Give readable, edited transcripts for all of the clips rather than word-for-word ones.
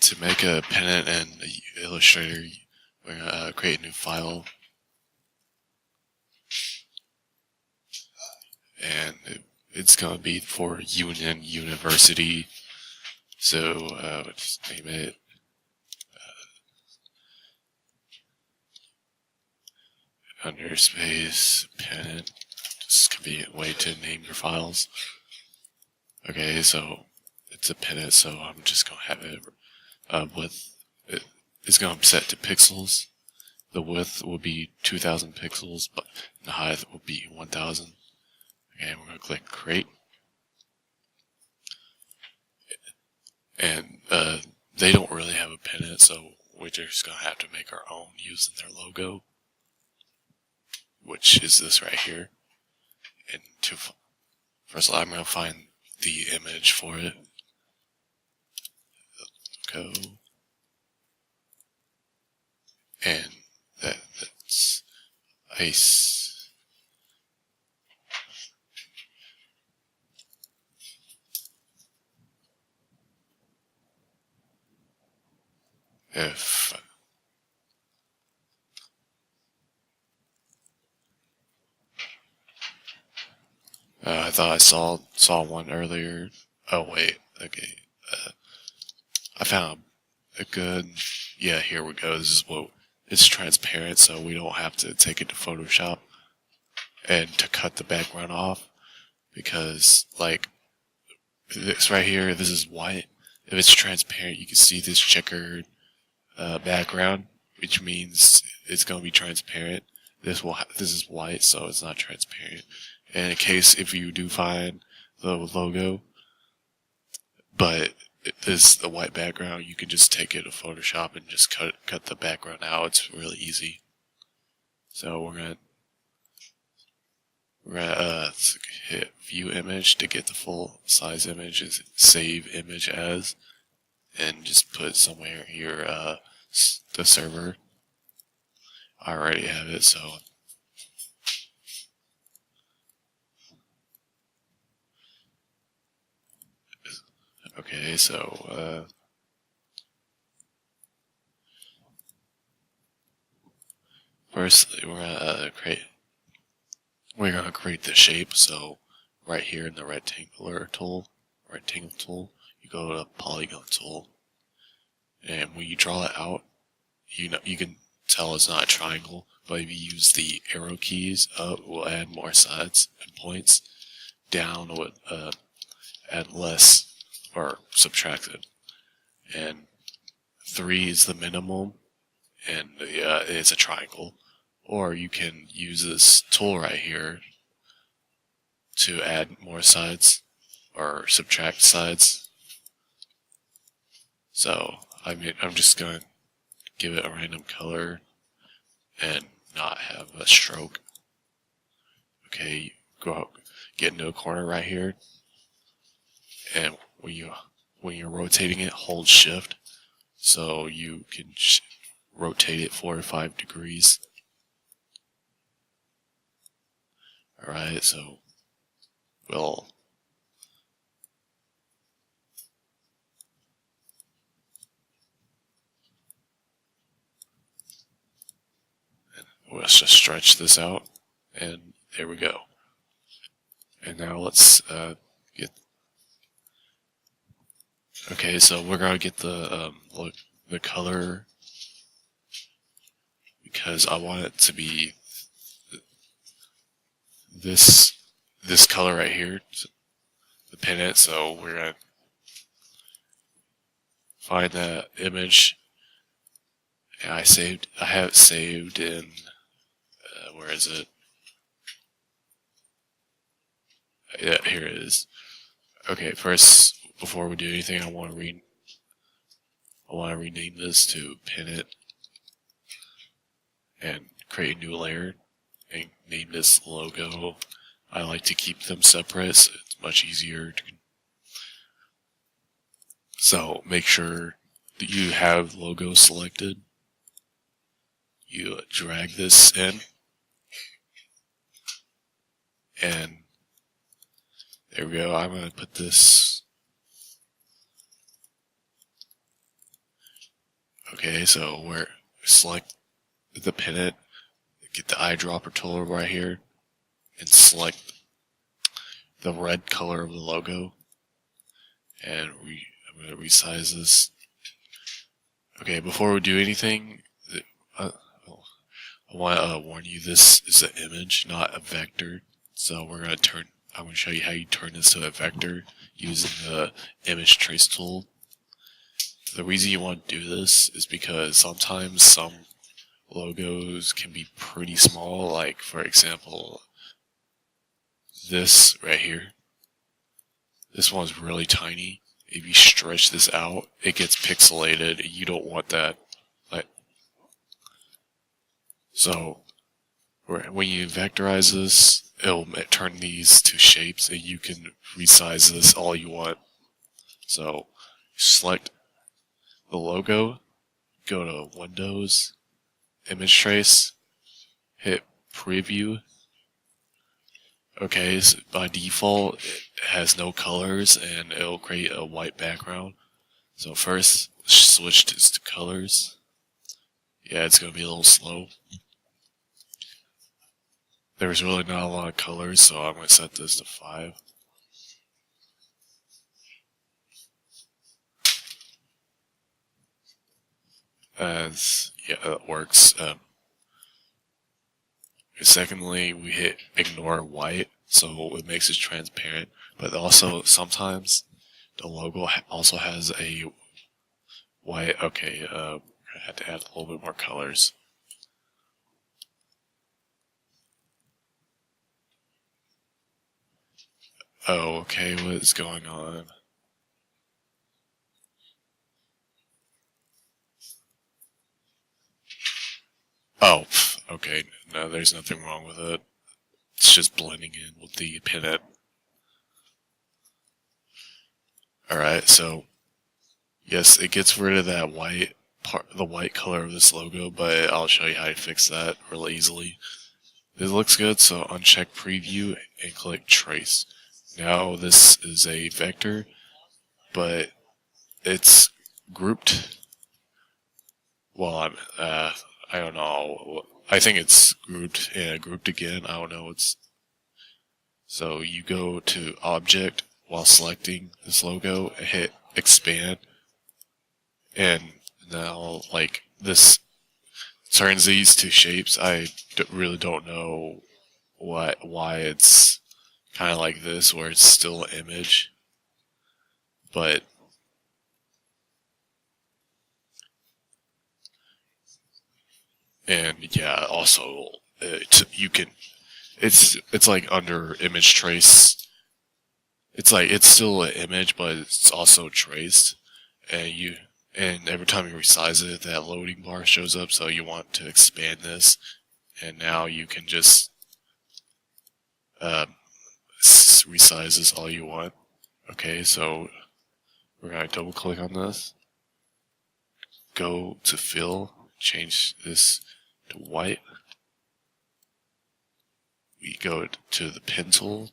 to make a pennant in Illustrator, we're going to create a new file. And it's going to be for Union University. So we'll just name it underspace pennant. Just a convenient way to name your files. Okay, so it's a pennant, so I'm just going to have it width. It's going to be set to pixels. The width will be 2000 pixels, but the height will be 1000. Okay, we're going to click create. And they don't really have a pennant, so we're just going to have to make our own using their logo, which is this right here. And first of all, I'm going to find the image for it. Go. And that's ice. If I thought I saw one earlier. Oh wait, okay. I found a good. Yeah, here we go. This is what it's transparent, so we don't have to take it to Photoshop and to cut the background off, because like this right here, this is white. If it's transparent, you can see this checkered background, which means it's going to be transparent. This is white, so it's not transparent. And in case if you do find the logo, but it is the white background, you can just take it to Photoshop and just cut the background out. It's really easy. So we're gonna hit view image to get the full size image, is save image as, and just put somewhere here the server. I already have it, so okay, so first we're gonna create the shape. So right here in the rectangle tool, you go to Polygon Tool, and when you draw it out, you can tell it's not a triangle, but if you use the arrow keys, up will add more sides and points, down would add less or subtract it, and 3 is the minimum, and it's a triangle. Or you can use this tool right here to add more sides or subtract sides. So I'm just going to give it a random color and not have a stroke. Okay, go out, get into a corner right here, and when you're rotating it, hold shift so you can rotate it 4 or 5 degrees. Alright, so we'll just stretch this out, and there we go. And now let's get. Okay, so we're gonna get the color, because I want it to be this color right here, the pennant. So we're gonna find that image, and I have it saved in where is it? Yeah, here it is. Okay, first, before we do anything, I want to rename this to Pennant and create a new layer and name this logo. I like to keep them separate, so it's much easier so make sure that you have logo selected. You drag this in, and there we go. I'm going to put this Okay, so we're select the Pennant, get the eyedropper tool right here, and select the red color of the logo. And I'm going to resize this. Okay, before we do anything, I want to warn you, this is an image, not a vector. So I'm going to show you how you turn this to a vector using the image trace tool. The reason you want to do this is because sometimes some logos can be pretty small, like for example, this right here. This one's really tiny. If you stretch this out, it gets pixelated. You don't want that. So when you vectorize this, it'll turn these to shapes, and you can resize this all you want. So select the logo, go to Windows, Image Trace, hit Preview. Okay, so by default it has no colors and it'll create a white background. So first switch to colors. Yeah, it's gonna be a little slow. There's really not a lot of colors, so I'm gonna set this to 5. As yeah, that works. Secondly, we hit ignore white, so it makes it transparent. But also sometimes the logo also has a white. Okay, I had to add a little bit more colors. Oh, okay, what is going on? Oh, okay, no, there's nothing wrong with it. It's just blending in with the Pennant. Alright, so yes, it gets rid of that white part, the white color of this logo, but I'll show you how to fix that really easily. This looks good, so uncheck preview and click trace. Now this is a vector, but it's grouped. Well, I don't know. I think it's grouped and grouped again. I don't know. So you go to object while selecting this logo, hit expand, and now like this turns these to shapes. I really don't know why it's kind of like this, where it's still an image, but and yeah, also you can. It's like under image trace. It's like it's still an image, but it's also traced, and every time you resize it, that loading bar shows up. So you want to expand this, and now you can just resize this all you want. Okay, so we're gonna double click on this. Go to fill, change this to white. We go to the pen tool.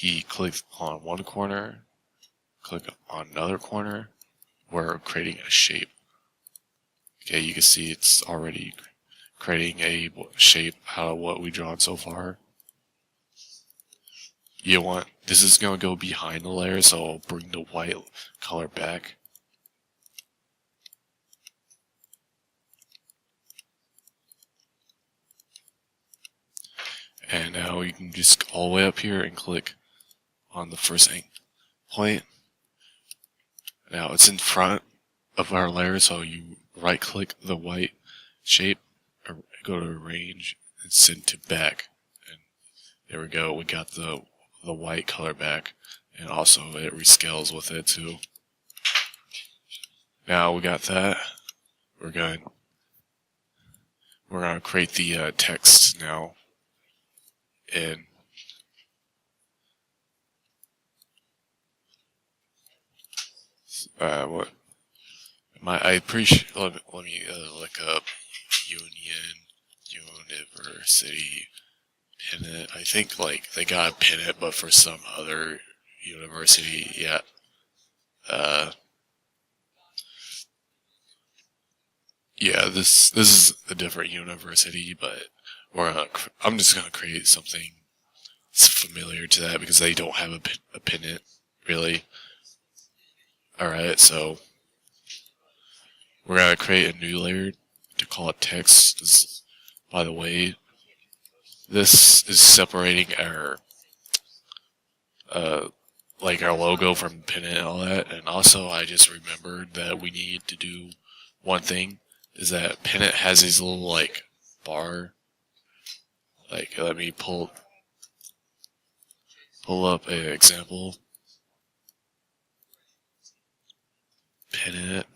We click on one corner, click on another corner. We're creating a shape. Okay, you can see it's already creating a shape out of what we've drawn so far. This is going to go behind the layer, so I'll bring the white color back. And now you can just go all the way up here and click on the first point. Now it's in front of our layer, so you right click the white shape, or go to arrange and send to back. And there we go, we got the white color back, and also it rescales with it too. Now we got that. We're going to create the text now. And I appreciate. Let me look up University Pennant. I think like they got a Pennant, but for some other university, yeah. yeah, this is a different university, but I'm just gonna create something familiar to that because they don't have a pennant really. All right, so we're gonna create a new layer to call it text. By the way, this is separating our like our logo from Pennant and all that. And also, I just remembered that we need to do one thing, is that Pennant has these little like bar. Like, let me pull up an example. Pennant.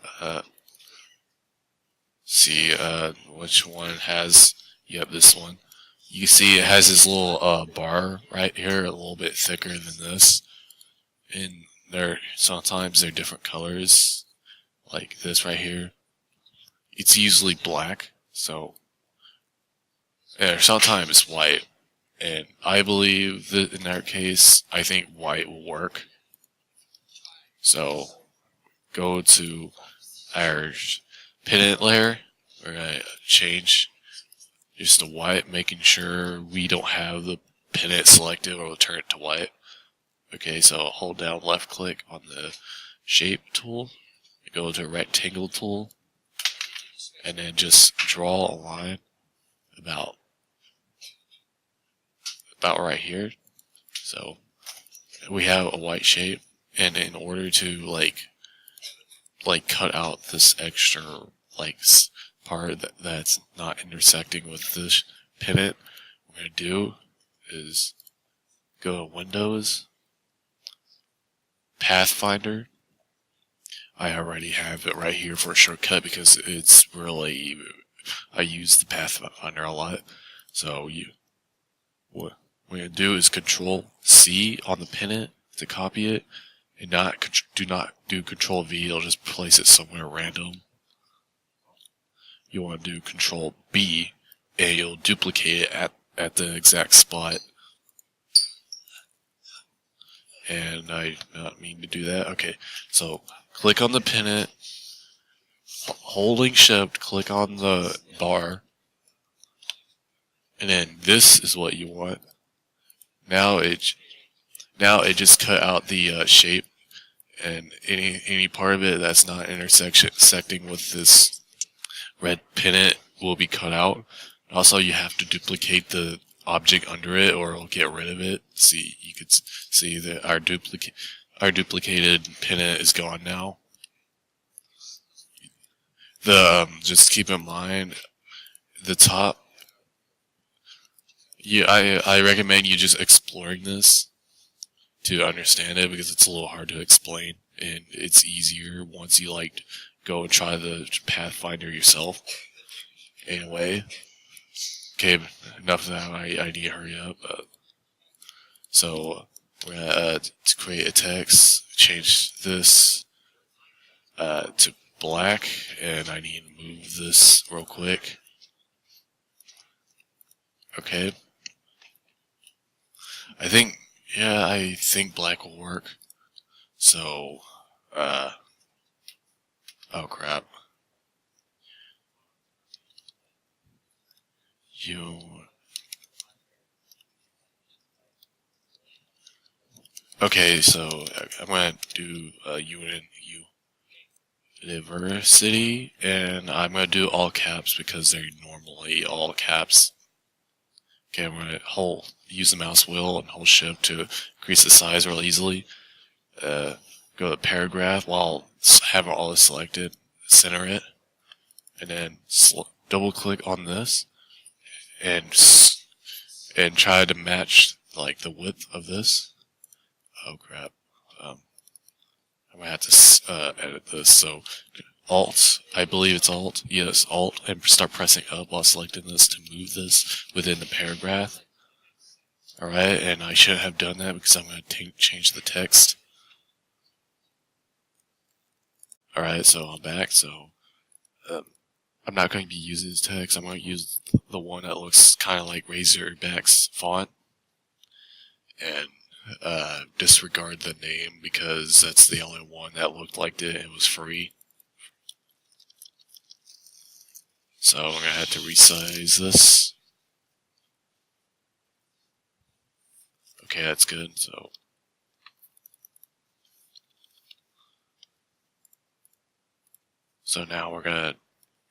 See which one has. Yep, this one. You see it has this little bar right here, a little bit thicker than this. And sometimes they're different colors, like this right here. It's usually black, so sometimes it's white. And I believe that in our case, I think white will work. So go to our Pennant layer. We're gonna change just to white, making sure we don't have the Pennant selected, or we'll turn it to white. Okay, so hold down left click on the shape tool, go to rectangle tool, and then just draw a line about right here. So we have a white shape, and in order to like cut out this extra like part that's not intersecting with this pennant, what we're gonna do is go to Windows, Pathfinder. I already have it right here for a shortcut because it's really, I use the Pathfinder a lot. So what we're gonna do is Control C on the pennant to copy it, and do not do Control V. It'll just place it somewhere random. You want to do Control B, and you'll duplicate it at the exact spot. And I not mean to do that. Okay, so click on the pennant, holding Shift, click on the bar, and then this is what you want. Now it just cut out the shape, and any part of it that's not intersecting with this red pennant will be cut out. Also, you have to duplicate the object under it, or it'll get rid of it. See, you could see that our duplicated pennant is gone now. Just keep in mind the top. Yeah, I recommend you just exploring this to understand it, because it's a little hard to explain, and it's easier once you go and try the Pathfinder yourself. Anyway, okay, enough of that. I need to hurry up. So we're gonna to create a text, change this to black, and I need to move this real quick. Okay. I think black will work. So, oh crap. Okay, so I'm gonna do university, and I'm gonna do all caps because they're normally all caps. Okay, I'm gonna use the mouse wheel and hold Shift to increase the size real easily. Go to paragraph while having all this selected, center it, and then double click on this, and try to match like the width of this. Oh crap! I'm gonna have to edit this. So Alt, I believe it's Alt. Yes, Alt, and start pressing up while selecting this to move this within the paragraph. Alright, and I shouldn't have done that because I'm going to change the text. Alright, so I'm back. So I'm not going to be using this text. I'm going to use the one that looks kind of like Razorback's font. And disregard the name because that's the only one that looked like it. It was free. So we're gonna have to resize this. Okay, that's good. So now we're gonna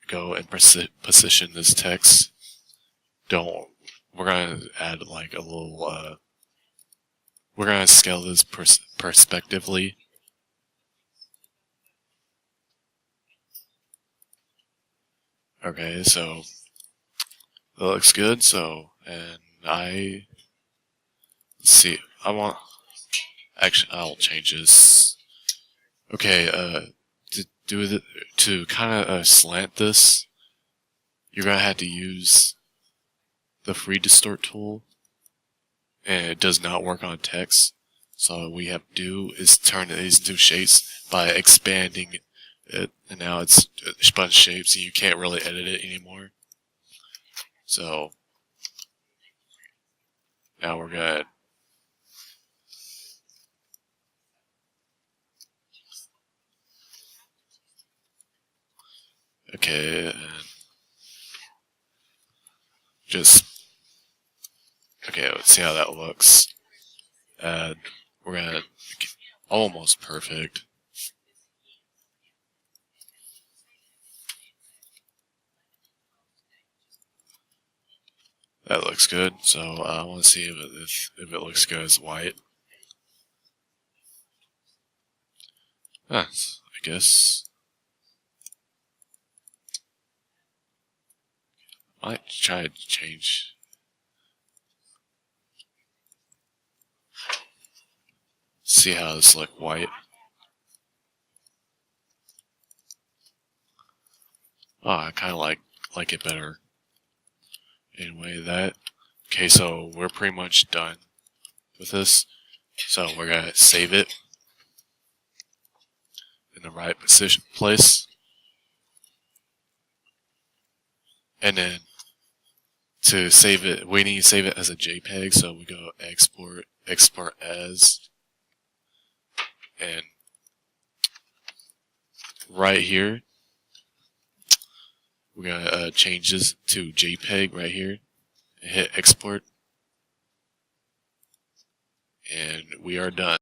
go and position this text. We're gonna add like a little, we're gonna scale this perspectively. Okay, so that looks good. So, and let's see, I'll change this. Okay, to kind of slant this, you're gonna have to use the free Distort tool, and it does not work on text. So what we have to do is turn these into shapes by expanding it, and now it's a bunch of shapes, and you can't really edit it anymore. So now we're gonna okay, and okay, let's see how that looks. We're gonna almost perfect. That looks good. So I want to see if it looks good as white. I guess I might try to change. See how this look white. Oh, I kind of like it better. Anyway, okay, so we're pretty much done with this. So we're gonna save it in the right place, and then to save it, we need to save it as a JPEG. So we go export as, and right here we're gonna change this to JPEG right here, and hit export, and we are done.